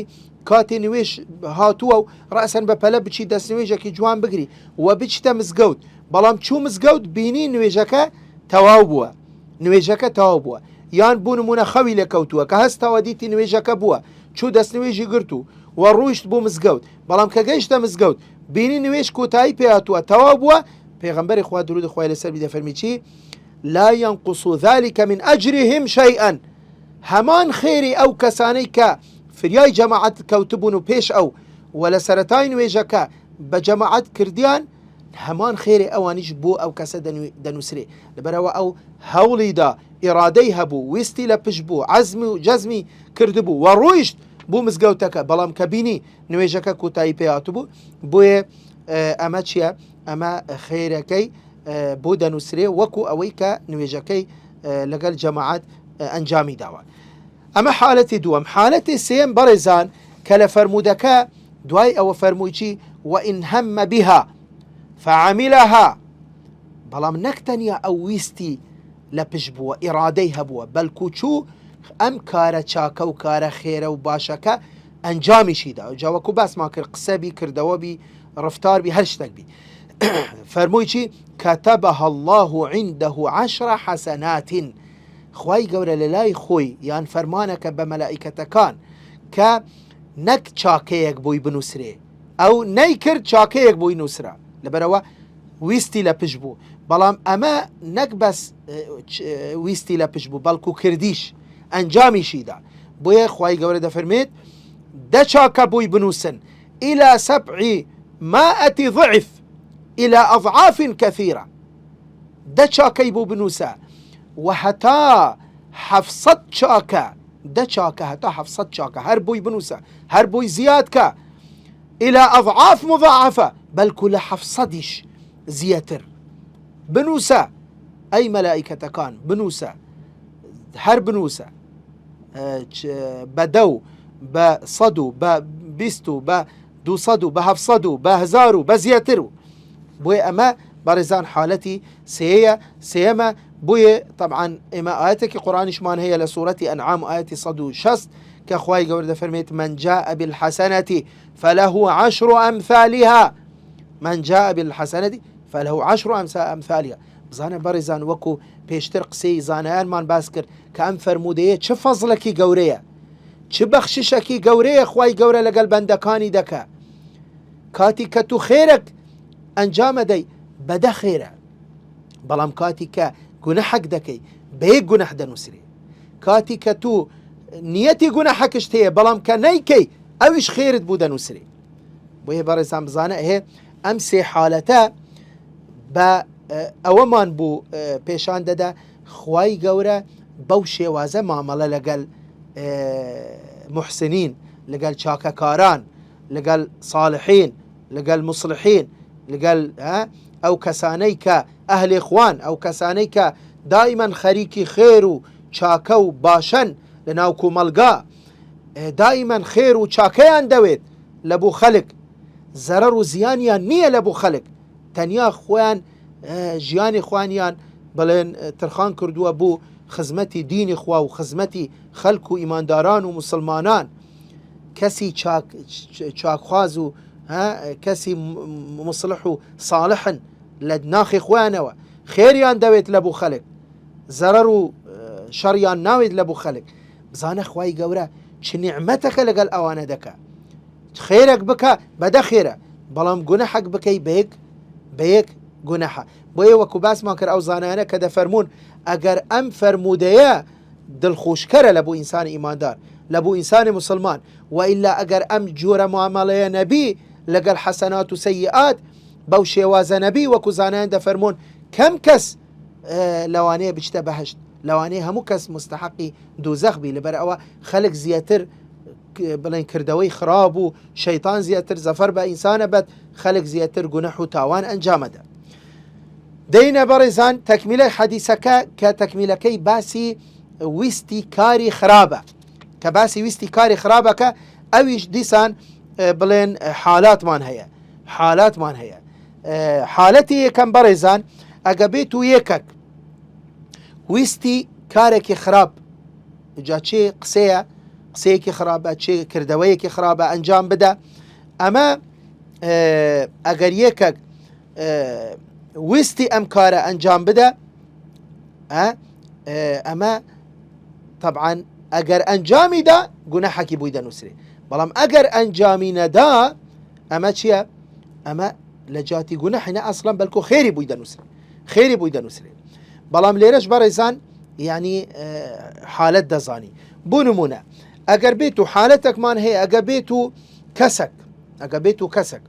کاتێ نوێژ هاتووە و ڕاسەن بە پەلە بچی دەستنوێژێکی جوان بگری و بچتە مزگەوت بەڵام چوو مزگەوت بینی نوێژەکە تەواو بووە یان بوو نمونە خەوی لێ کەوتووە کە هەستەوە دیتی نوێژەکە بووە چوو دەستنوێژی گرت و ڕوویشت بوو مزگەوت بەڵام کە گەیشتە مزگەوت بینی نوێژ کۆتایی پێهاتووە تەواو بووە. پێغەمبەری خوا درود خوای لەسەر بی دەفەرمی چی؟ لا ينقص ذلك من أجرهم شيئا. هەمان خێری ئەو کەسانەی کە فریای جەماعەت کەوتبوون و پێش ئەو و لە سەرەتای نوێژەکە بە جەماعەت کردیان هەمان خێری ئەوانیش بۆ ئەو کەسە دەنووسرێ لەبەرەوە ئەو هەوڵیدا ئیرادەی هەبوو ویستی لە پشت بوو عەزمی و جەزمی کردبوو و ڕۆیشت بوو مزگەوتەکە بەڵام کە بینی نوێژەکە کۆتایی پێهاتبوو بۆیە ئەمە چییە؟ ئەمە خێرەکەی بۆ دەنووسرێ وەکو ئەوەی کە نوێژەکەی لەگەڵ جەماعەت ئەنجامی داوە. ئەمە حالەتی دووەم. حالەتی سێم بەڕێزان کە لە فەرمودەکە دوای ئەوە فەرمووی چی؟ وئین هەمە بها فعملها. بەڵام نەکتەنیا ئەو ویستی لە پشت بووە ئیرادەی هەبووە بەلکو چوو ئەم کارە چاکە و کارە خێرە و باشەکە ئەنجامیشیدا و جاوەکو باسمان کرد قسەبی کردەوەبی ڕفتاربی هەر شتێکبی. فەرمووی چی؟ كتبها الله عنده 10 حسنات. خوای گەورە لە لای خۆی یان فەرمانەکە بە مەلائیکەتەکان کە نەک چاکەیەک بۆی بنووسرێ ئەو نەیکرد چاکەیەک بۆی نووسرا لەبەرەوە ویستی لە پشت بوو بەڵام ئەمە نەک بەس ویستی لە پشت بوو بەڵکو کردیش ئەنجامیشیدا. بۆیە خوای گەورە دەفەرمێت دە چاکە بووی بنووسن إلى 700 ضعف إلى أضعاف كثيرة. دە چاکەی بوو بنووسە و هەتا 700 چاکە، دە چاکە هەتا 700 چاکە هەر بووی بنووسە، هەر بووی زیادکە إلى أضعاف مضاعفة، بەلکو لە 700 زیاتر بنووسە. ئەی مەلائیکەتەکان بنووسە، هەر بنووسە بە 10 بە 100 بە 20 بە 200 بە 700 بە 1000 بە زیاتر. و بۆیە ئەمە بەڕێزان حالەتی سێەمە. بۆیە طبعا ئێمە ئاەتێکی قورآنیشمان هەیە لە سوورەتی ئەنعام ئاەتی 160 کە خوای گەورە دەفەرمێت من جاء بالحسنة فله 10 أمثالها، من جاء بالحسنة فله 10 أمثالها. بزانە بەڕێزان وەکو پێشتر قسەی زانایانمان باس کرد کە ئەم فەرمودەیە چه فەزڵێکی گەورەیە، چه بەخششێکی گەورەیە خوای گەورە لەگەڵ بەندەکانی دەکا. کاتی کە تو خێرێک ئەنجامە دەی بەدە خێرە، بەڵام کاتی کە گونەحەک دەکەی بەیەک گونەح دەنووسرێ. کاتی کە تو نیەتی گونەحەکشت هەیە بەڵام کە نەیکەی ئەویش خێرت بوو دەنووسرێ. بۆیە بەڕێزان بزانە هەیە ئەم سێ حالەتە بە ئەوەمان بوو پێشان دەدا خوای گەورە بەو شێوازە مامەڵە لەگەڵ محسنین، لەگەڵ چاکەکاران، لەگەڵ صالحین، لەگەڵ مصلحین، لەگەڵ ئەو کەسانەی کە ئەهلی خوان، ئەو کەسانەی کە دائیمەن خەریکی خێر و چاکە و باشن لە ناو کۆمەلگا، دائیمەن خێر و چاکەیان دەوێت لە بوو خەڵک، زەرەر و زیانیان نییە لە بوو خەڵک، تەنیا خۆیان ژیانی خوانیان بڵێن ترخان کردووە بوو خزمەتی دینی خوا و خزمەتی خەڵک و ئیمانداران و مسلمانان. کەسی چاکخواز و کەسی مصلح و صالحن لە ناخی خۆیانەوە، خێریان دەوێت لە بوو خەڵک، زەرەر و شەڕیان ناوێت لە بوو خەڵک. بزانە خوای گەورە چ نیعمەتەکە لەگەڵ ئەوانە دەکا. خێرێک بکە بەدە خێرە، بەڵام گونەحەک بکەی بەیەک گونەحە. بۆیە وەکو باسمان کرد ئەو زانانە کە دەفەرمونون ئەگەر ئەم فەرمودەیە دڵخۆشکەرە لە بۆ ئینسانی ئیماندار، لە بۆ ئینسانی مسلمان، وئیلا ئەگەر ئەم جۆرە معامەڵەیە نەبی لەگەڵ حەسەنات و سەیئات بەو شێوازە نەبی، وەکو زانایان دەفەرمونون کەم کەس لەوانەیە بچتە بەهشت، لەوانەیە هەموو کەس مستحقی دووزەخ بی، لەبەر ئەوە خەڵک زیاتر بڵێن کردەوەی خراپ و شەیطان زیاتر زەفەر بە ئینسانە بەد، خەڵک زیاتر گونەح و تاوان ئەنجامەدە. دەینە بەڕێزان تەکمیلەی حەدیسەکە کە تەکمیلەکەی باسی ویستی کاری خراپە، کە باسی ویستی کاری خراپەکە ئەویش دیسان بڵێن حالاتمان هەیە. حالەتی یەکەم بەڕێزان ئەگە بێت و یەکەک ویستی کارێکی خراپ، جا چێ قسەیەکی خراپە، چێ کردەوەیەکی خراپە ئەنجام بدە، ئەمە ئەگەر یەکەک ویستی ئەم کارە ئەنجام بدە، ئەمە طبعا ئەگەر ئەنجامیدا گونەحەکی بووی دەنووسرێ، بەڵام ئەگەر ئەنجامی نەدا ئەمە چییە؟ ئەمە لە جاتی گونەحینە ئەسڵەن بەلکو خێری بووی دەنووسرێ. بەڵام لێرەش بەڕێزان یعنی حالەت دەزانی. بۆ نمونە ئەگەر بێت و حالەتێکمان هەیە، ئەگە بێت و کەسێک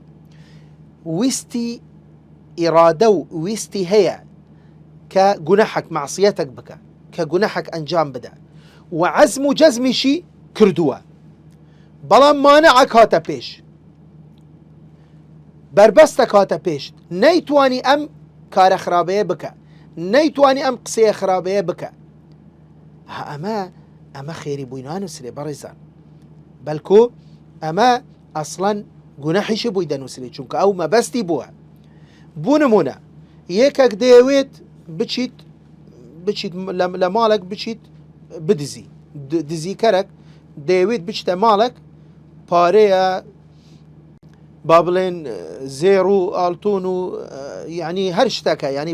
ویستی ئیرادە و ویستی هەیە کە گونەحەک معسیەتێک بکە، کە گونەحەک ئەنجام بدە و عەزم و جەزمیشی کردووە، بەڵام مانەعە کاتە پێش، بربەستە کاتە پێش، نەیتوانی ئەم کارە خراپەیە بکە، نەیتوانی ئەم قسەیە خراپەیە بکە، ئەمە خێری بووی نانووسرێ بەڕێزان، بەلکو ئەمە ئەسڵەن گونەحیشی بووی دەنووسرێ، چونکە ئەو مەبەستی بووە. بوو نمونە یەکێک دەیەوێت بچیت لە ماڵێک بچیت بدزی، دزیکەرێک دەیەوێت بچتە ماڵێک پارەیە با بڵێن زێڕ و ئاڵتون و یعنی هەر شتەکە، یعنی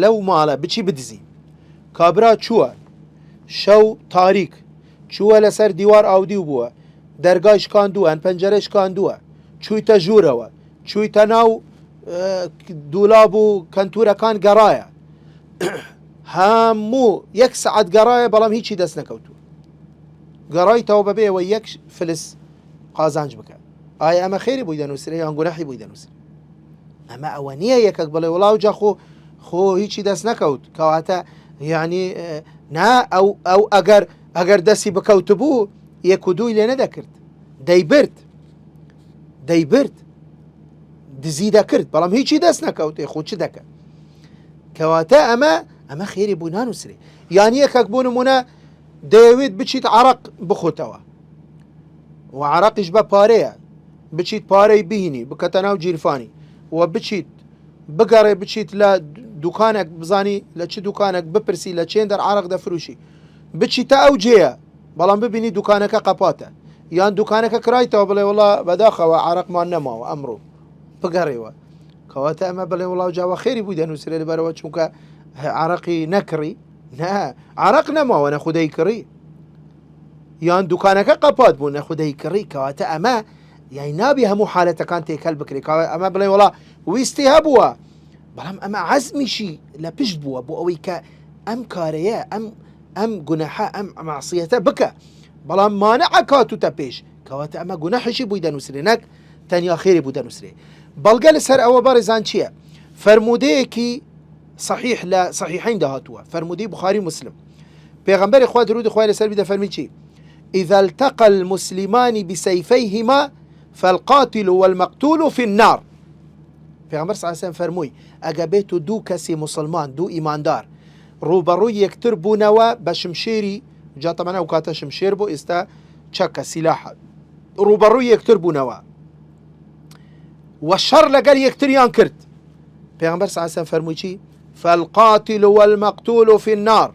لەو ماڵە بچی بدزی. کابرا چووە شەو تاریک، چووە لەسەر دیوار ئاودیو بووە، دەرگای شکاندووە، پەنجەرە شکاندووە، چوویتە ژوورەوە، چوویتە ناو دوولاب و کەنتورەکان گەڕایە، هاموو یەک سعات گەڕایە بەڵام هیچی دەست نەکەوتووە گەڕایتەوە بەبێەوە یەک فلس قازانج بکە ئایا ئەمە خێری بووی دەنووسرێ یان گوناحی بووی دەنووسێ ئەمە ئەوە نییە یەکێک بڵێ وڵاو جا خۆ هیچی دەست نەکەوت کەواتە یعنی نا ئەو ئەگەر دەستی بکەوت بوو یەک و دووی لێ نەدەکرد دەیبرد دزی دەکرد بەڵام هیچی دەست نەکەوتێ خۆ چ دەکە کەواتە ئەمە خێری بوو نانووسێ یان یەکێک بوو نمونە دەیەوێت بچیت عەرەق بخۆتەوە و عەرەقیش بە پارەیە بچیت پارەی بهینی بکەتە ناو جیرفانی و بچیت بگەڕێ بچیت لە دوکانێک بزانی لە چ دوکانێک بپرسی لە چێن دەر عەرەق دەفروشی بچیتە ئەو جێیە بەڵام ببینی دوکانەکە قەپاتە یان دوکانەکە کرایتەوە بڵێ وڵا بەداخەوە عەرەقمان نەماوە ئەمڕۆ بگەڕێەوە کەواتە ئەمە بڵێ وڵاو جاوە خێری بووی دەنووسێ لەبەرەوە چونکە عەرەقی نەکڕی نه عەرەق نەماوە نەخودەی کڕی یان دوکانەکە قەپات بوو نەخودەی کڕی کەواتە ئەمە یای نابی هەموو حالەتەکان تێکەل بکرێ ئەمە بڵێ وڵا ویستی هەبووە بەڵام ئەمە عەزمیشی لە پشت بووە بۆ ئەوەی کە ئەم کارەیە ئەم گوناحە ئەم مەعسیەتە بکە بەڵام مانع کاتوتە پێش کەواتە ئەمە گوناحیشی بووی دەنووسرێ نەک تەنیا خێری بوو دەنووسرێ بەڵگە لەسەر ئەوە بەڕێزان چییە فەرمودەیەکی صحیح لە صحیحین داهاتووە فەرمودەی بوخاری مسلم پێغەمبەری خوا درود خوای لەسەر بی دەفەرمی چی إذا التقى المسلمان بسيفيهما فالقاتل والمقتول في النار پێغەمبەر صلی الله علیه و سلم فەرمووی ئەگە بێت و دوو کەسی مسلمان دوو ئیماندار ڕوبەڕووی یەکتر بوونەوە بە شمشێری جا تەمەنە ئەو کاتە شمشێر بۆ ئێستا چەکە سیلاحە ڕوبەڕووی یەکتر بوونەوە و شەڕ لەگەل یەکتریان کرد پێغەمبەر صلی الله علیه و سلم فەرمووی چی فالقاتل والمقتول في النار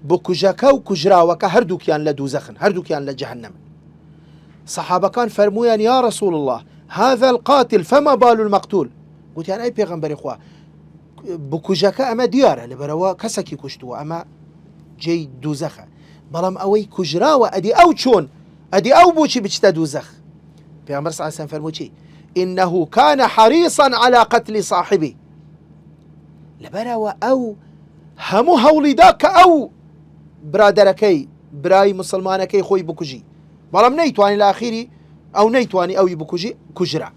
بکوژەکە و کوژراوەکە هەردووکیان لە دووزەخن هەردووکیان لە جەهەنەمن سەحابەکان فەرموویان یا رسول الله هذا القاتل فما بال المقتول گوتیان ئەی پێغەمبەری خوا بکوژەکە ئەمە دیارە لەبەرەوە کەسێکی کوشتووە ئەمە جێی دووزەخە بەڵام ئەوەی کوژراوە ئەدی ئەو چۆن ئەدی ئەو بۆچی بچتە دووزەخ پێغەمبەر صلی الله علیه و سلم فەرمووی چی إنه كان حريصا على قتل صاحبه لەبەرەوە ئەو هەموو هەوڵیدا کە ئەو برادەرەکەی برای مسلمانەکەی خۆی بکوژی بەڵام نەیتوانی لە ئاخیری ئەو نەیتوانی ئەوی بکوژی کوژرا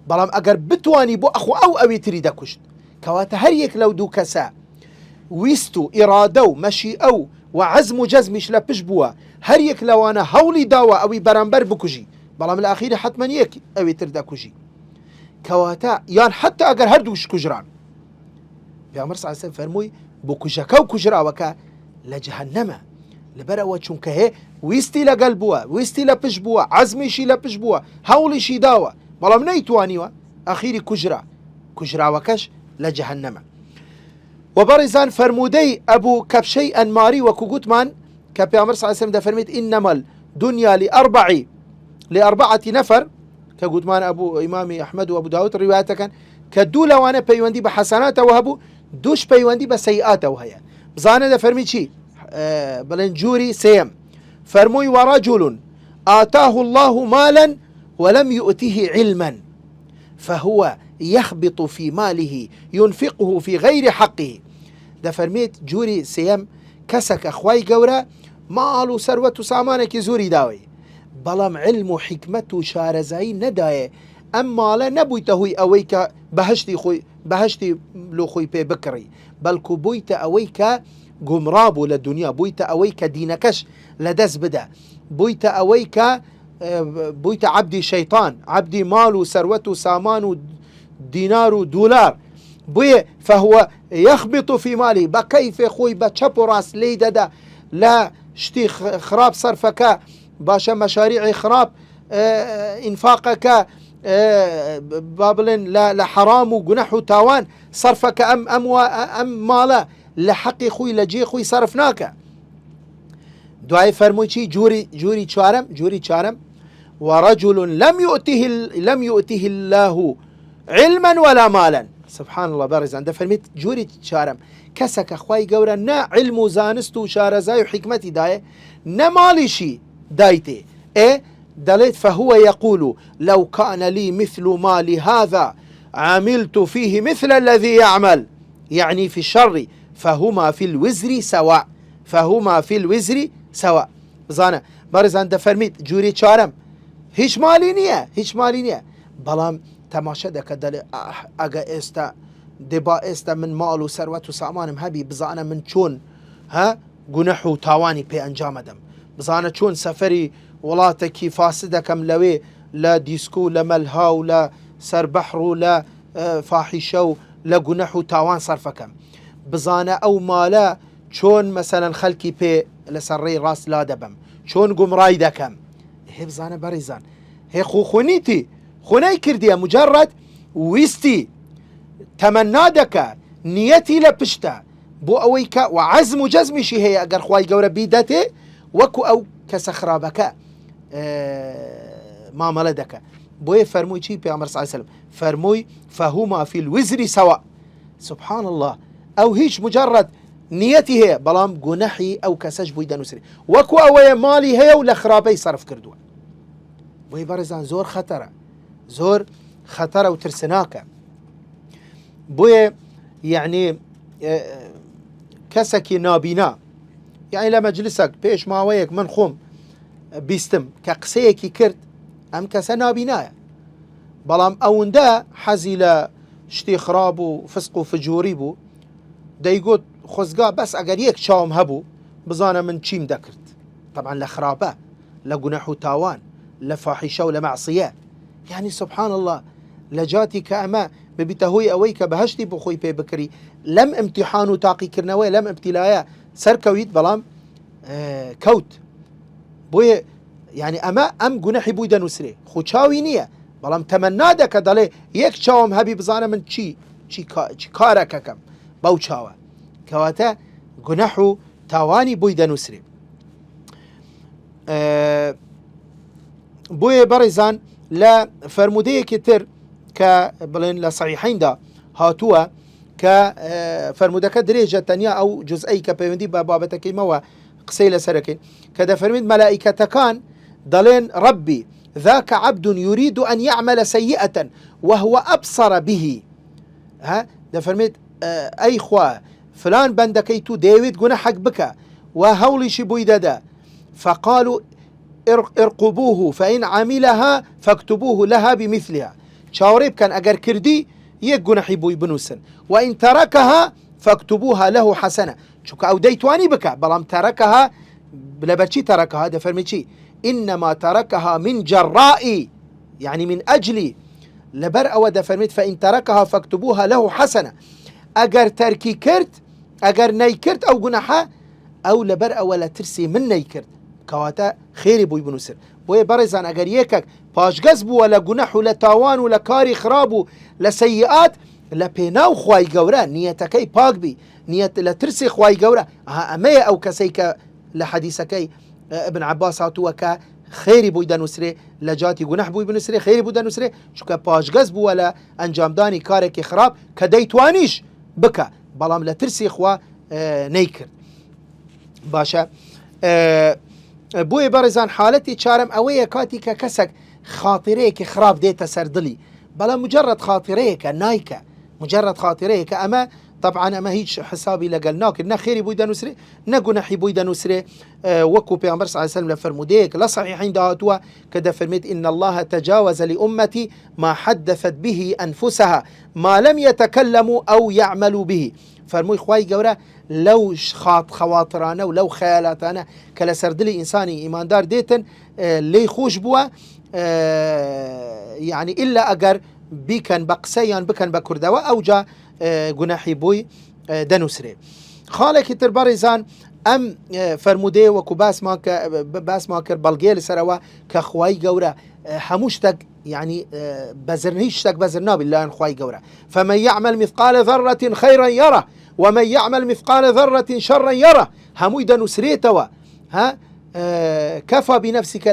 بەڵام ئەگەر بتوانی بۆ ئەخۆ ئەوی تری دەکوشت کەواتە هەر یەک لەو دوو کەسە ویست و ئیرادە و مەشیئە و عەزم و جەزمیش لە پشت بووە هەر یەک لەوانە هەوڵی داوە ئەوی بەرامبەر بکوژی بەڵام لە ئاخیری حتمەن یەک ئەوی تر دەکوژی کەواتە یان حتا ئەگەر هەردووش کوژران پێغەمبەر صلی الله علیه و سلم فەرمووی بکوژەکە و کوژراوەکە لە جەهەنەمە لەبەرەوە چونکە هێ ویستی لەگەل بووە ویستی لە پشت بووە عەزمیشی لە پشت بووە هەوڵیشی داوە بەڵام نەیتوانیوە ئاخیری کوژراوەکەش لە جەهەنەمە و بەڕێزان فەرمودەی ئەبوو کەبشەی ئەنماری وەکو گوتمان کە پێغەمبەر صلی الله علیه و سلم دەفەرمێت إنما الدنيا لأربعة نفر کە گوتمان ئەبوو ئیمامی ئەحمەد و ئەبوو داود ڕیوایەتەکەن کە دوو لەوانە پەیوەندی بە حەسەناتەوە هەبوو دووش پەیوەندی بە سەیئاتەوە هەیە بزانە دەفەرمی چی بڵێن جووری سێم فەرمووی ورجل آتاه الله مالا ولم يؤته علما فهو يخبط في ماله ينفقه في غير حقه دەفەرمێت جووری سێم کەسەکە خوای گەورە ماڵ و سەروەت و سامانێکی زۆری داوی بەڵام علم و حکمت و شارەزایی نەدایە ئەم ماڵە نەبوویتە هۆی ئەوەی کە بەهشتی لۆ خۆی پێ بکڕی بەڵکو بوویتە ئەوەی کە گومڕا بوو لە دنیا بوویتە ئەوەی کە دینەکەش لەدەست بدە بوویتە ئەوەی کە بوویتە عەبدی شەیطان عەبدی ماڵ و سەروەت و سامان و دینار و دولار بوویە فهو يخبط في ماله بە کەیفێ خۆی بە چەپ و ڕاست لێی دەدا لە شتی خراپ سەرفەکە باشە مەشاریعی خراپ ئینفاقەکە با بڵێن لە حەرام و گونەح و تاوان سەرفەکە ئەم ماڵە لە حەقی خۆی لە جێ خۆی سەرف ناکە دوای فەرمووی چی جووری چوارەم ورجل لم يؤته الله علما ولا مالا سبحان الله بەڕێزان دەفەرمێت جووری چوارەم کەسەکە خوای گەورە نا علم و زانست و شارەزای و حکمەتی دایە نەماڵیشی دایتێ دەڵێت فهو يقول لو كان لي مثل مال هذا عملت فيه مثل الذي يعمل يعني في الشر فهما في الوزر سواء، فهما في الوزر سواء. بزانە بەڕێزان دەفەرمیت جووری چارەم هیچ مالی نییە، هیچ مالی نییە، بەڵام تەماشە دەکە دەڵێ ئەگە ئێستا دێبا ئێستا من ماڵ و سەروەت و سامانم هەبی بزانە من چۆن گونەح و تاوانی پێ ئەنجامەدەم، بزانە چۆن سەفەری وڵاتێکی فاسد دەکەم لەوێ لە دیسکو لە مەلها و لە سەربەحر و لە فاحیشە و لە گونەح و تاوان سەرفەکەم، بزانە ئەو مالە چۆن مەسەلەن خەلکی پێ لەسەر ڕێی ڕاست لا دەبم، چۆن گومڕای دەکەم. هێ بزانە بەڕێزان هێ خوخۆنیتی خۆنای کردیە مجرد ویستی تەمەنا دەکە نیەتی لە پشتە بۆ ئەوەی کە و عەزم و جەزمیشی هەیە ئەگەر خوای گەورە بیدەتێ وەکو ئەو کەسە خراپەکە مامەڵە دەکە. بۆیە فەرمووی چی پێغەمبەر صلی الله علیه و سلم فەرمووی فهما في الوزر سواء. سبحان الله ئەو هیچ مجرد نیەتی هەیە بەڵام گونەحی ئەو کەسەش بووی دەنووسێ وەکو ئەوەیە مالی هەیە و لە خراپەی سەرف کردووە. بۆی بەڕێزان زۆر خەتەرە، زۆر خەتەرە و ترسناکە. بۆیە یعنی کەسێکی نابینا یعنی لە مەجلیسێک پێش ماوەیەک من خۆم بیستم کە قسەیەکی کرد ئەم کەسە نابینایە بەڵام ئەوەندە حەزی لە شتی خراپ و فسق و فجووری بوو دەیگوت خۆزگا بەس ئەگەر یەک چاوم هەبوو بزانە من چیم دەکرد، طبعا لە خراپە لە گونەح و تاوان لە فاحیشە و لە مەعسیە. یعنی سبحان الله لە جاتی کە ئەمە ببیتە هۆی ئەوەی کە بەهشتی بۆ خۆی پێ بکری لەم ئیمتیحان و تاقیکردنەوەی لەم ئیبتیلایە سەرکەویت بەڵام کەوت. بۆیە یعنی ئەم گونەحی بووی دەنووسرێ خوچاوی نییە بەڵام تەمەنا دەکە دەڵێ یەک چاوم هەبی بزانە من چی کارەکەکەم بەو چاوە، کەواتە گونەح و تاوانی بووی دەنووسرێ. بۆیە بەڕێزان لە فەرمودەیەکی تر کە بڵێن لە سەحیحەیندا هاتووە کە فەرمودەکە درێژە تەنیا ئەو جزئەی کە پەیوەندی بە بابەتەکەیمەوە قسەی لەسەرەکەین کە دەفەرمێت مەلائیکەتەکان دەڵێن ربي ذاك عبد يريد أن يعمل سيئة وهو أبصر به. دەفەرمێت ئەی خوا فلان بەندەکەی تو دەیەوێت گونەحێک بکە و هەوڵیشی بووی دەدا فقالوا ارقبوه فإن عملها فاكتبوه لها بمثلها. چاوەڕێ بکەن ئەگەر کردی یەک گونەحی بووی بنووسن وإن تركها فاكتبوها له حسنة. چونکە ئەو دەیتوانی بکە بەڵام تركها لەبەرچی تركها دەفەرمێت چی إنما تركها من جراء يعني من أجلي لبر أو دفرميت فإن تركها فاكتبوها له حسنة. أجر تركي كرت أجر نيكرت أو جناحة أو لبر أو لا ترسي من نيكرت كواتا خيري بوي بنوسر بوي برزان أجر يكك باش جذبوا ولا جناح ولا تاوان ولا كاري خرابو لا سيئات لا بيناو خواي جورا نيتكي باق بي نيت لا ترسي خواي جورا أمية أو كسيك لحديثكي ابن عباس هاتووە خێری بووی دەنووسرێ لە جاتی گونەح بووی بنووسرێ خێری بوو دەنووسرێ چونکە پاشگەز بووە لە ئەنجامدانی کارێکی خراپ کە دەیتوانیش بکە بەڵام لە ترسی خوا نەیکرد. باشە بۆیە بەڕێزان حالەتی چارەم ئەوەیە کاتی کە کەسێک خاتیرەیەکی خراپ دێتە سەر دڵی بەڵام مجرد خاتیرەیەکە نایکە مجرد خاتیرەیەکە ئەمە طبعا أما هيج حسابي لقال ناكر نخيري بويدا نسري نقنحي بويدا نسري وكو بيغمبر صلى الله عليه وسلم لفرموديك لا صحيحين دهاتوا كده فرميت إن الله تجاوز لأمتي ما حدثت به أنفسها ما لم يتكلموا أو يعملوا به. فرموي خواي جورا لو خواطرانا ولو خيالاتنا كلا سردلي إنساني إيمان دار ديتن لي خوش بوا يعني إلا أجر بيكن بقسيان بكن بكردوا أو جا گونەحی بووی دەنووسرێ. خاڵێکی تر بەڕێزان ئەم فەرمودەیە وەکو باسمان کرد بەڵگەیە لەسەرەوە کە خوای گەورە هەموو شتێک یعنی بەزر هیچ شتێک بەزر نابێت لەلایەن خوای گەورە فمن يعمل مثقال ذرة خيرا يره ومن يعمل مثقال ذرة شرا يره هەمووی دەنووسرێتەوە. كفى بنفسك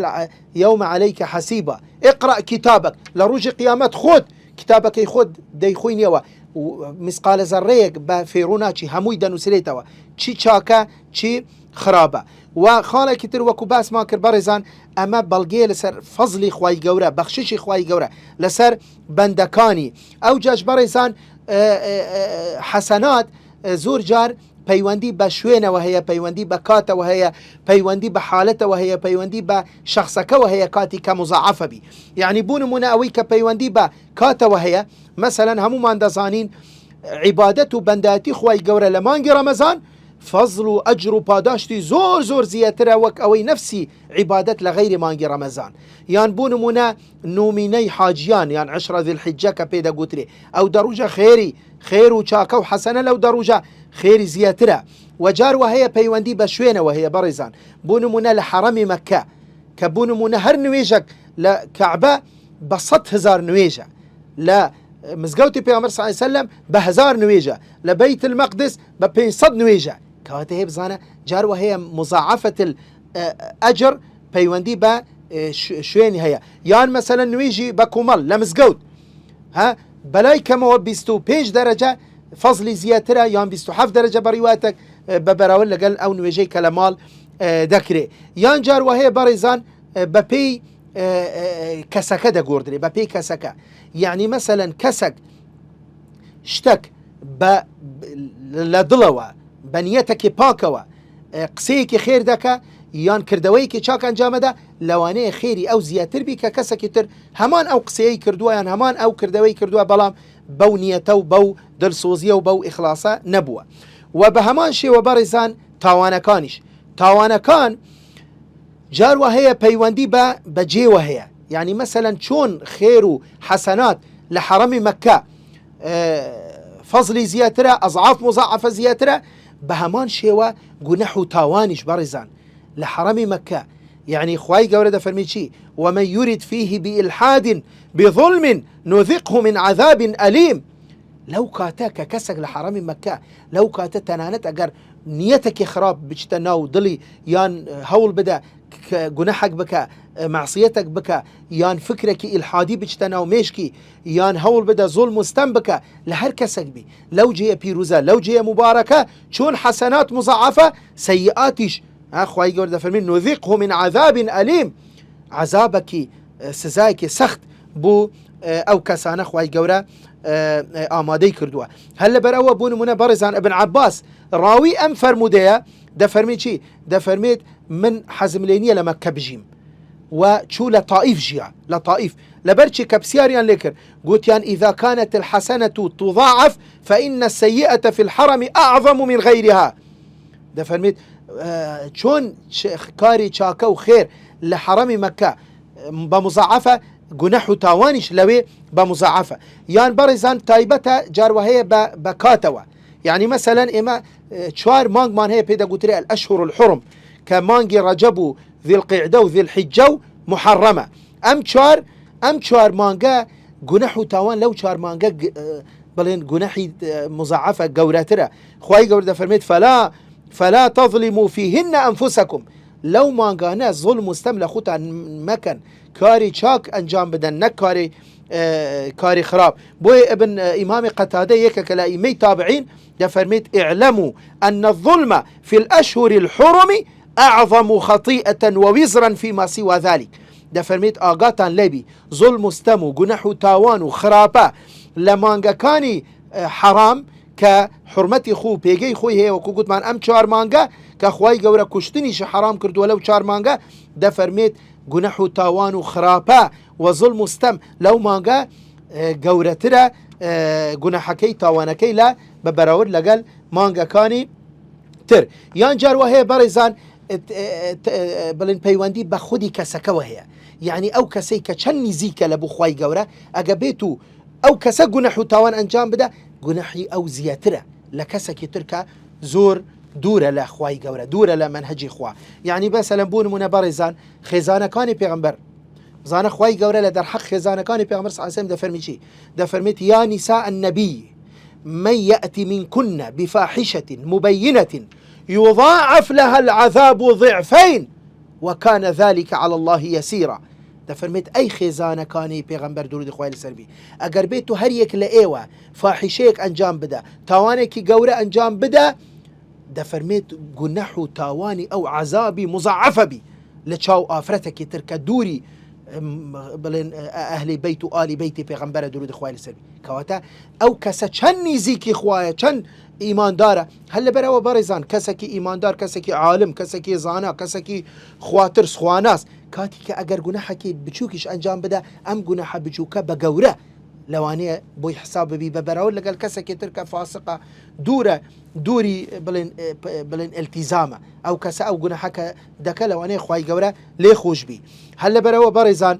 يوم عليك حسيبا اقرأ كتابك لروج قيامت خود كتابك خود دەیخوینەوە مسقال زەڕەیەک بە فێڕووناچی هەمووی دەنووسرێتەوە چی چاکە چی خراپە. و خاڵێکی تر وەکو باسمان کرد بەڕێزان ئەمە بەڵگەیە لەسەر فەزلی خوای گەورە بەخششی خوای گەورە لەسەر بەندەکانی ئەو جاش بەڕێزان حەسەنات زۆر جار پەیوەندی بە شوێنەوە هەیە، پەیوەندی بە کاتەوە هەیە، پەیوەندی بە حالەتەوە هەیە، پەیوەندی بە شخصەکەەوە هەیە کاتی کە مزعفە بی. یعنی بوو نمونە ئەوەی کە پەیوەندی بە کاتەوە هەیە، مەسەلەن هەمومان دەزانین عیبادەت و بەندەتی خوای گەورە لە مانگی ڕەمەزان فەزڵ و ئەجر و پاداشتی زۆر زۆر زیاترە وەک ئەوەی نەفسی عیبادەت لە غەیری مانگی ڕەمەزان. یان بوو نمونە نومینەی حاجیان یان عشرە ذی الحیجە کە پێدەگوترێ ئەو دەڕوژە خێری خێر و چاکە و حەسەنە لەو دەڕوژە خێری زیاترە. وەجار وهەیە پەیوەندی بە شوێنەوە هەیە بەڕێزان، بوو نمونە لە حەرەمی مەککە کە بوو نمونە هەر نوێژێک لە کەعبە بە 100,000 نوێژە، لە مزگەوتی پێغەمبەر صلی الله علیه وسلم بە 1000 نوێژە، لە بەیت المەقدس بە 500 نوێژە. کەواتە هەیە بزانە جار وهەیە مزعفەت ئەجر پەیوەندی بە شوێنی هەیە. یان مەسەلەن نوێژی بە کومەڵ لە مزگەوت بەلای کەمەوە 25 دەرەجە فەزلی زیاترە، یان 27 دەرەجە بەڕیواتێک بە بەراورد لەگەڵ ئەو نوێژەی کە لە ماڵ دەکرێ. یان جار وهەیە بەڕێزان بە پێی کەسەکە دەگۆڕدرێ، بە پێی کەسەکە. یعنی مەسەلەن کەسێک شتێک لە دڵەوە بە نیەتێکی پاکەوە قسەیەکی خێر دەکە یان کردەوەیەکی چاک ئەنجامەدا، لەوانەیە خێری ئەو زیاتر بی کە کەسێکی تر هەمان ئەو قسەیەی کردووە یان هەمان ئەو کردەوەی کردووە بەڵام بەو نیەتە و بەو دڵسۆزیە و بەو ئیخلاسە نەبووە. و بە هەمان شێوە بەڕێزان تاوانەکانیش، تاوانەکان جاروە هەیە پەیوەندی بە جێوە هەیە. یعنی مەسەلەن چۆن خێر و حەسەنات لە حەرەمی مەککە فەزلی زیاترە، ئەضعاف مزعفە زیاترە، بە هەمان شێوە گونەح و تاوانیش بەڕێزان لە حەرەمی مەککە. يعني خوای گەورە دەفەرمی چی؟ ومن يرد فيه بإلحاد بظلم نذقه من عذاب أليم. لو کاتە کە کەسێک لە حەرەمی مەککە لەو کاتە تەنانەت ئەگەر نیەتێکی خراپ بچتە ناو دڵی یان هەوڵ بدە گونەحێک بکە، معسیەتێک بکە، یان فکرێکی ئیلحادی بچتە ناو مێشکی، یان هەوڵ بدە زوڵم و ستەم بکە لە هەر کەسێک بی لەو جێیە پیرۆزە، لەو جێیە مبارەکە، چۆن حەسەنات مزعفە سەیئاتیش خوای گەورە دەفەرمێ نذقه من عذاب أليم، عذابێکی سزایەکی سەخت بۆ ئەو کەسانە خوای گەورە ئامادەی کردووە. هەر لەبەر ئەوە بوو نمونە بەڕێزان ابن عباس ڕاوی ئەم فەرمودەیە دەفەرمێ چی؟ دەفەرمێت من حەزم لێ نییە لە مەککە بژیم و چوو لە تائیف ژیا، لە تائیف لەبەرچی کە پرسیاریان لێ کرد گوتیان إذا كانت الحسنة تضاعف فإن السيئة في الحرم أعظم من غيرها. دەفەرمێت چۆن کاری چاکە و خێر لە حەرەمی مەککە بە مزعفە، گونەح و تاوانیش لەوێ بە مزعفە. یان بەڕێزان تایبەتە جاروە هەیە بە کاتەوە. يعني مثلا ئێمە 4 مانگمان هەیە پێدەگوترێ الأشهر الحرم کە مانگی ڕەجەب و ذی القعدە و ذی الحیجە و محەڕەمە. ئەم 4 مانگە گونەح و تاوان لەو 4 مانگە بڵێن گونەحی مزعفە گەورەترە. خوای گەورە دەفەرمێت فلا تظلموا فيهن أنفسكم. لو مانگانە ظلم و ستەم لە خوتان مەکەن، کاری چاک ئەنجام بدەن نەک کاری خراپ. بۆیە ابن ئیمامی قەتادە یەکێکە لە ئیمەی تابعین دەفەرمێت اعلموا أن الظلم في الأشهر الحرم أعظم خطيئة ووزرا فيما سوى ذلك. دەفەرمێت ئاگاتان لێبی ظلم و ستەم و گونەح و تاوان و خراپە لە مانگەکانی حرام کە حرمەتی خۆ پێگەی خۆی هەیە، وەکو گوتمان ئەم 4 مانگە کە خوای گەورە کوشتنیش حرام کردووە لەو 4 مانگە، دەفەرمێت گونەح و تاوان و خراپە و ظلم و ستەم لەو مانگە گەورەترە گونەحەکەی تاوانەکەی لە بە بەراورد لەگەڵ مانگەکانی تر. یان جاروە هەیە بەڕێزان بڵێن پەیوەندی بە خودی کەسەکەوە هەیە. یعنی ئەو کەسەی کە چەند نزیکە لە بۆ خوای گەورە ئەگە بێت و ئەو کەسە گونەح و تاوان ئەنجام بدە، گونەحی ئەو زیاترە لە کەسێکی ترکە زۆر دوورە لە خوای گەورە، دوورە لە منهجی خوا. یعنی بەسەلەن بوو نمونە بەڕێزان خێزانەکانی پێغەمبەر زانە خوای گەورە لە دەرحەق خێزانەکانی پێغەمبەر صلی الله علیه و سلم دەفەرمی چی؟ دەفەرمێت یا نساء النبی من يأتي منكن بفاحشة مبينة يضاعف لها العذاب ضعفين وكان ذلك على الله يسيرا. دەفەرمێت ئەی خێزانەکانی پێغەمبەر درودی خوای لەسەر بی، ئەگەر بێت و هەر یەک لە ئێوە فاحیشەیەک ئەنجام بدە، تاوانێکی گەورە ئەنجام بدە، دەفەرمێت گونەح و تاوانی ئەو عەزابی مزعفە بی لە چاو ئافرەتێکی تر کە دووری بڵێن ئەهلی بەیت و ئالی بەیتی پێغەمبەرە درودی خوای لەسەر بی. کەواتە ئەو کەسە چەند نزیکی خوایە، چەند ئیماندارە هەر لەبەرەوە بەڕێزان کەسێکی ئیماندار کەسێکی عالم کەسێکی زانا کەسێکی خواتر سواناس کاتی کە ئەگەر گوناحێکی بچووکیش ئەنجام بدە ئەم گوناحە بچووکە بە گەورە لەوانەیە بۆی حساب ببی بە بەراورد لەگەڵ کەسێکی ترکە فاسقە دووری بڵێن ئەلتیزامە ئەو کەسە ئەو گوناحەکە دەکە لەوانەیە خوای گەورە لێ خۆش بی هەر لەبەرەوە بەڕێزان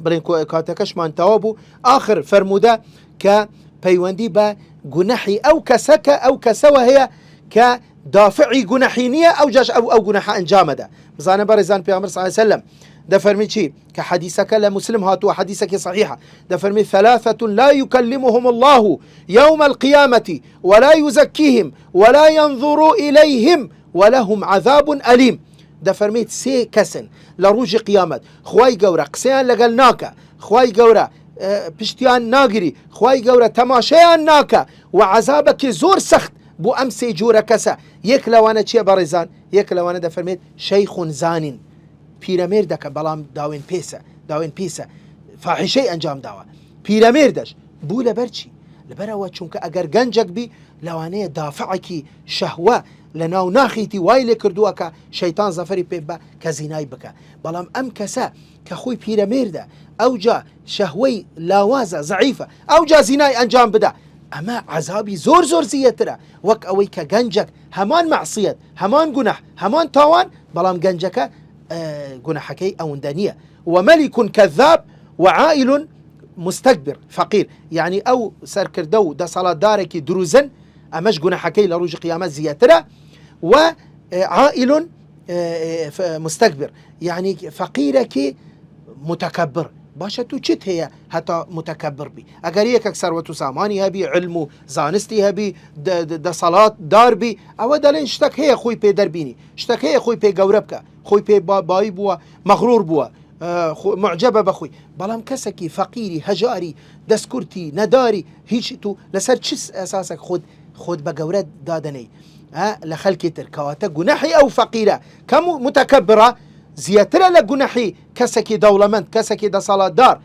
بڵێن کاتەکەشمان تەواو بوو آخر فەرموودە کە پەیوەندی بە گوناحی ئەو کەسەکە ئەو کەسەوە هەیە کە دافعی گوناحی نییە ئەو جاش ئەو گوناحە ئەنجامەدا بزانە بەڕێزان پێغەمبەر صلی الله علیه وسلم دفرمي شي كحديثك لمسلم هاتوا حديثك صحيحة دفرمي 3 لا يكلمهم الله يوم القيامة ولا يزكيهم ولا ينظر إليهم ولهم عذاب أليم دفرميت سي كسن لروج قيامت خواي قورا قسيان لقلناك خواي قورا پشتیان ناگری خواهی گەورە تەماشایان ناکە و عذابێکی زۆر سەخت بۆ ئەم سێ جۆرە کەسە یەک لەوانە چییە بەڕێزان یەک لەوانە دەفەرمێت شەیخون زانین پیرەمێردەکە بەڵام داوێن پێسە فاحیشەی ئەنجام داوە پیرەمێردەش بوو لەبەر چی لەبەرەوە چونکە ئەگەر گەنجێک بی لەوانەیە دافعێکی شەهوە لە ناو ناخیتی وای لێ کردووە کە شەیتان زەفەری پێ بە کە زینای بکە بەڵام ئەم کەسە کە خۆی پیرەمێردە ئەوجا شەهوەی لاوازە زەعیفە ئەوجا زینای ئەنجام بدە ئەمە عەزابی زۆر زیاترە وەک ئەوەی کە گەنجێک هەمان مەعسیەت هەمان گوناح هەمان تاوان بەڵام گەنجەکە گوناحەکەی ئەوەندە نییە ومەلیک کەذاب وعائل مستكبر فقير يعني أو سركردە و دەسەڵاتدارێکی دروزن ئەمەش گوناحەکەی لە ڕۆژی قیامەت زیاترە وعائل مستكبر يعني فقيرێکی متكبر باشە تو چیت هەیە هەتا متكبر بی ئەگەر یەکێک سەروەت و سامانی هەبی علم و زانستی هەبی دەسەڵات دار بی ئەوە دەڵێن شتێک هەیە خۆی پێ دەربینی شتێک هەیە خۆی پێ گەورە بکە خۆی پێ بایی بووە مەغرور بووە معجبە بەخۆی بەڵام کەسێکی فەقیری هەژاری دەستکورتی نەداری هیچ تو لەسەر چ ئەساسێک خۆت بە گەورە دادەنەی لە خەڵکی تر کەواتە گوناحی ئەو فەقیرە کەم متەکەبرە زیاترە لە گوناحی کەسێکی دەوڵەمەند کەسێکی دەسەڵاتدار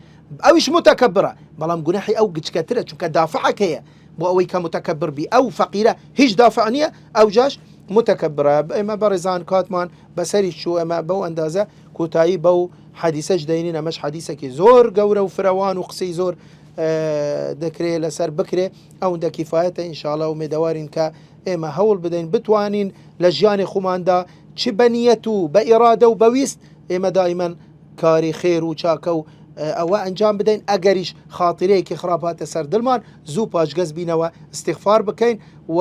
ئەویش متەکەبرە بەڵام گوناحی ئەو گچکەترە چونکە دافعەک هەیە بۆ ئەوەی کە متەکەبر بی ئەو فەقیرە هیچ دافع نییە ئەو جاش متەکەبرە ئێمە بەڕێزان کاتمان بەسەری چوو ئەمە بەو ئەندازە کۆتایی بەو حەدیسەش دەینین ئەمەش حەدیسێکی زۆر گەورە و فراوان و قسەی زۆر دەکرێت لەسەر بکرێ ئەوەندە کیفایەتە ئینشاءڵڵا و مێدەوارین کە ئێمە هەوڵ بدەین بتوانین لە ژیانی خۆماندا چ بەنیەت و بە ئیرادە و بەویست ئێمە دائیمەن کاری خێر و چاکە و ئەوە ئەنجام بدەین ئەگەریش خاترەیەکی خراپاتە سەر دڵمان زوو پاشگەز بینەوە استیغفار بکەین و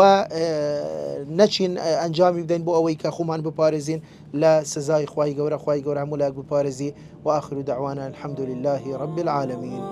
نەچین ئەنجامی بدەین بۆ ئەوەی کە خۆمان بپارێزین لە سزای خوای گەورە هەموو لاک بپارێزی و آخر دعوانا الحمد لله رب العالمين